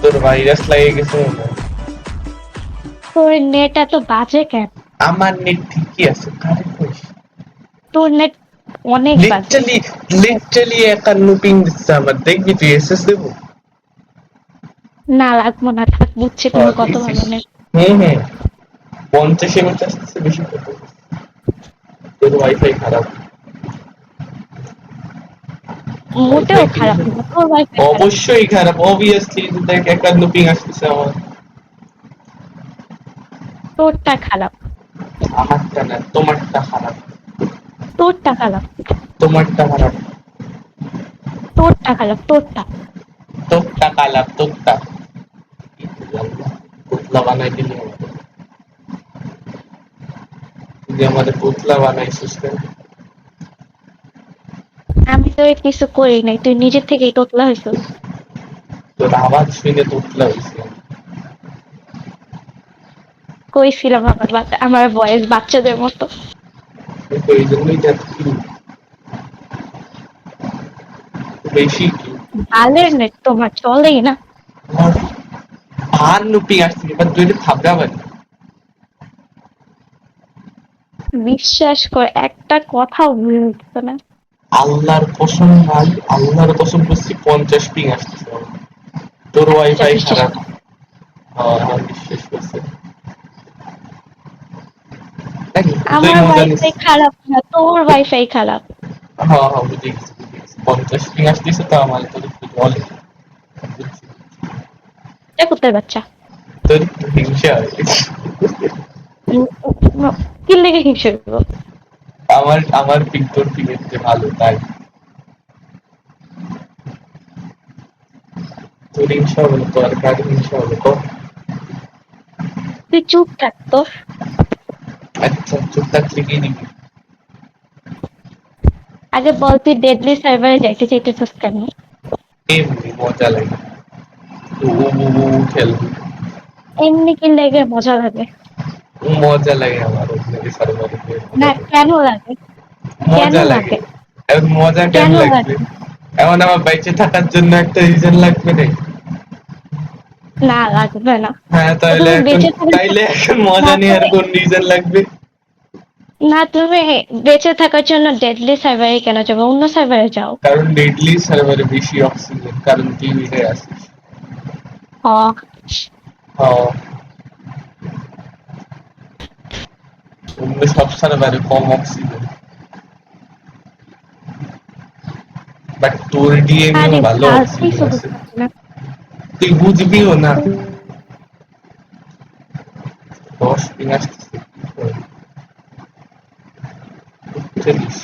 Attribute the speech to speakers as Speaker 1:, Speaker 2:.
Speaker 1: তোর ভাইরাস লাগে গেছে মনে হয়।
Speaker 2: তোর নেট এত বাজে কেন?
Speaker 1: আমার নেট ঠিকই আছে, কারে কইস?
Speaker 2: তোর নেট অনেক বাজে।
Speaker 1: লিটারালি একটা লুপিং দিচ্ছে আমার, দেখবি তুই এসএস দেবো।
Speaker 2: না লাগবো না, থাক, বুঝছি তুমি কত ভালো নেট।
Speaker 1: হুম, 50 এমএচ আসতেছে, বেশি কত? তোর ওয়াইফাই খারাপ।
Speaker 2: মোটেও
Speaker 1: ওয়াইফাই
Speaker 2: খারাপ
Speaker 1: কিনলে
Speaker 2: না, তোর ওয়াইফাই খারাপ।
Speaker 1: অবশ্যই খারাপ, অবভিয়াসলি। দেখ একটা লুপিং আসতেছে আমার।
Speaker 2: তোরটা খারাপ।
Speaker 1: আমারটা না, তোমারটা খারাপ।
Speaker 2: তোরটা খারাপ।
Speaker 1: তোমারটা খারাপ।
Speaker 2: তোরটা খারাপ, তোরটা।
Speaker 1: তোরটা খারাপ, তোরটা। পুতলা বানাই দিলি আমাকে। তুই আমাদের পুতলা বানাইছিস কেন?
Speaker 2: আমি তো এর কিছু করি নাই, তুই নিজের থেকেই তোতলা হইছিস।
Speaker 1: তোর আওয়াজ শুনে পুতলা হয়েছে।
Speaker 2: কইছিলাম আমার ভয়েস বাচ্চাদের মতো।
Speaker 1: এই জন্যই তো বেশি কি
Speaker 2: বালের নেট তোমার চলেই না।
Speaker 1: আমার ভার লুপিং আসছে, এবার তুই থাবড়া বানি।
Speaker 2: বিশ্বাস কর, একটা কথাও ভুল হচ্ছে না।
Speaker 1: আল্লাহর কসম ভাই, আল্লাহর কসম করছি 50 পিং আসতেছে আমার। তোর
Speaker 2: আচ্ছা,
Speaker 1: ওয়াইফাই
Speaker 2: বিশ্বাস
Speaker 1: খারাপ।
Speaker 2: কর।
Speaker 1: আমার বিশ্বাস করছে। দেখ, তুই
Speaker 2: আমার
Speaker 1: মজা নিস।
Speaker 2: ওয়াইফাই খারাপ না, তোর ওয়াইফাই খারাপ।
Speaker 1: হ্যাঁ, বুঝে গেছি, বুঝে গেছি। 50 পিং আসতেছে তো আমার, তোর একটু বলে। বুঝছি।
Speaker 2: এ কুত্তার বাচ্চা।
Speaker 1: তোর একটু হিংসা হয়।
Speaker 2: কি লেগে হিংসে করবো?
Speaker 1: আমার আমার পিং তোর পিং এর চেয়ে ভালো, তাই তোর হিংসা হবে না, তোর কার হিংসা হবে কর।
Speaker 2: তুই চুপ থাক তো।
Speaker 1: আচ্ছা, চুপ থাকলে কি দিবি?
Speaker 2: আগে বল, তুই ডেডলি সার্ভারে যাইতে চাইতেছিস কেন?
Speaker 1: এমনি মজা লাগে। তো খেলবি।
Speaker 2: এমনি কি লেগে মজা লাগে?
Speaker 1: মজা লাগে আমার ওখানে সার্ভারে গিয়ে
Speaker 2: না,
Speaker 1: মজা করতে।
Speaker 2: কেন লাগে? কেন
Speaker 1: মজা লাগে।
Speaker 2: লাগে?
Speaker 1: এখন মজা কেন
Speaker 2: কেন
Speaker 1: লাগবে?
Speaker 2: লাগে?
Speaker 1: এখন আমার বেঁচে থাকার জন্য একটা রিজন লাগবে না?
Speaker 2: না, লাগবে না।
Speaker 1: হ্যাঁ,
Speaker 2: তো
Speaker 1: তাহলে
Speaker 2: তুমি
Speaker 1: এখন
Speaker 2: বেঁচে থাকার
Speaker 1: তাইলে এখন
Speaker 2: না
Speaker 1: মজা নেওয়ার
Speaker 2: তুমি
Speaker 1: কোন রিজন লাগবে?
Speaker 2: না তুমি বেঁচে থাকার জন্য ডেডলি সার্ভারে কেন যাবে? অন্য সার্ভারে যাও।
Speaker 1: কারণ ডেডলি সার্ভারে বেশি অক্সিজেন, কারণ তুই উঠে আসিস।
Speaker 2: হ।
Speaker 1: হ্যাঁ, অন্য সব সার্ভারে কম অক্সিজেন। বাট তোর ডিএমএও
Speaker 2: আরে
Speaker 1: ভালো
Speaker 2: আর
Speaker 1: অক্সিজেন
Speaker 2: কিছু
Speaker 1: আছে।
Speaker 2: বুঝতেছি না।
Speaker 1: তুই বুঝবিও না। 10 পিং আসতেছে। 40।